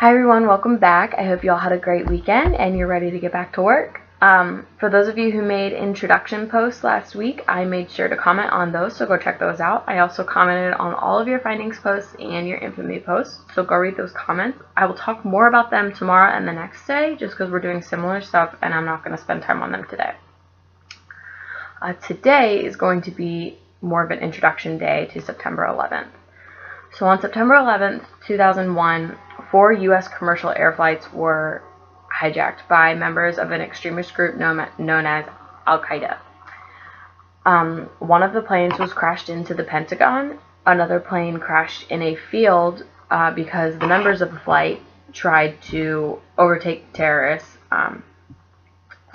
Hi everyone, welcome back. I hope you all had a great weekend and you're ready to get back to work. For those of you who made introduction posts last week, I made sure to comment on those, so go check those out. I also commented on all of your findings posts and your infamy posts, so go read those comments. I will talk more about them tomorrow and the next day, just because we're doing similar stuff and I'm not going to spend time on them today. Today is going to be more of an introduction day to September 11th. So on September 11th, 2001, 4 U.S. commercial air flights were hijacked by members of an extremist group known as Al-Qaeda. One of the planes was crashed into the Pentagon. Another plane crashed in a field because the members of the flight tried to overtake terrorists,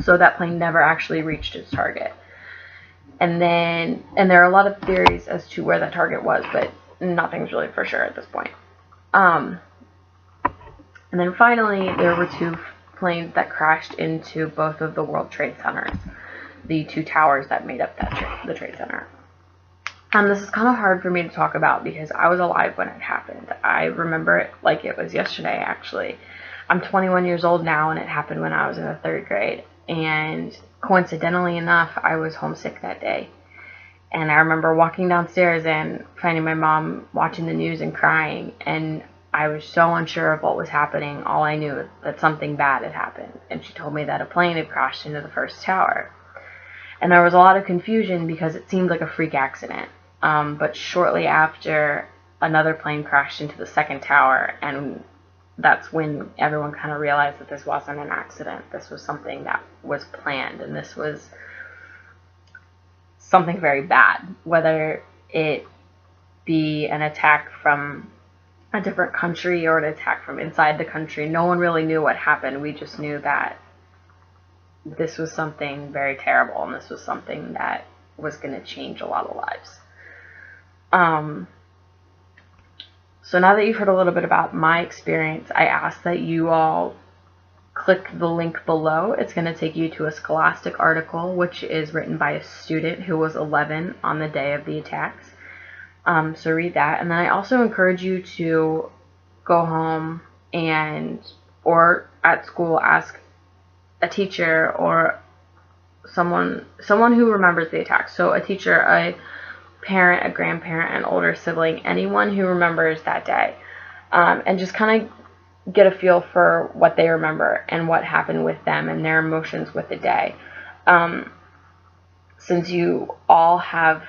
so that plane never actually reached its target. And there are a lot of theories as to where that target was, but nothing's really for sure at this point. And then finally, there were 2 planes that crashed into both of the World Trade Centers, the 2 towers that made up the Trade Center. This is kind of hard for me to talk about because I was alive when it happened. I remember it like it was yesterday, actually. I'm 21 years old now, and it happened when I was in the 3rd grade. And coincidentally enough, I was homesick that day. And I remember walking downstairs and finding my mom watching the news and crying, and I was so unsure of what was happening. All I knew was that something bad had happened, and she told me that a plane had crashed into the first tower. And there was a lot of confusion because it seemed like a freak accident. But shortly after, another plane crashed into the 2nd tower, and that's when everyone kind of realized that this wasn't an accident. This was something that was planned, and this was something very bad, whether it be an attack from a different country or an attack from inside the country. No one really knew what happened. We just knew that this was something very terrible, and this was something that was going to change a lot of lives. So now that you've heard a little bit about my experience, I ask that you all click the link below. It's going to take you to a Scholastic article, which is written by a student who was 11 on the day of the attacks. So read that. And then I also encourage you to go home or at school, ask a teacher or someone who remembers the attacks. So a teacher, a parent, a grandparent, an older sibling, anyone who remembers that day. And just kind of get a feel for what they remember and what happened with them and their emotions with the day. Since you all have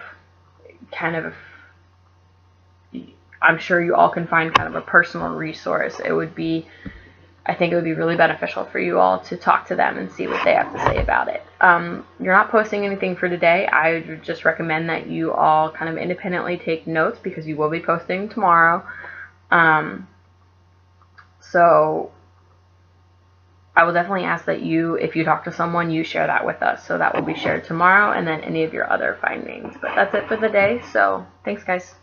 I'm sure you all can find kind of a personal resource, I think it would be really beneficial for you all to talk to them and see what they have to say about it. You're not posting anything for today. I would just recommend that you all kind of independently take notes because you will be posting tomorrow. So I will definitely ask that if you talk to someone, you share that with us. So that will be shared tomorrow, and then any of your other findings. But that's it for the day. So thanks, guys.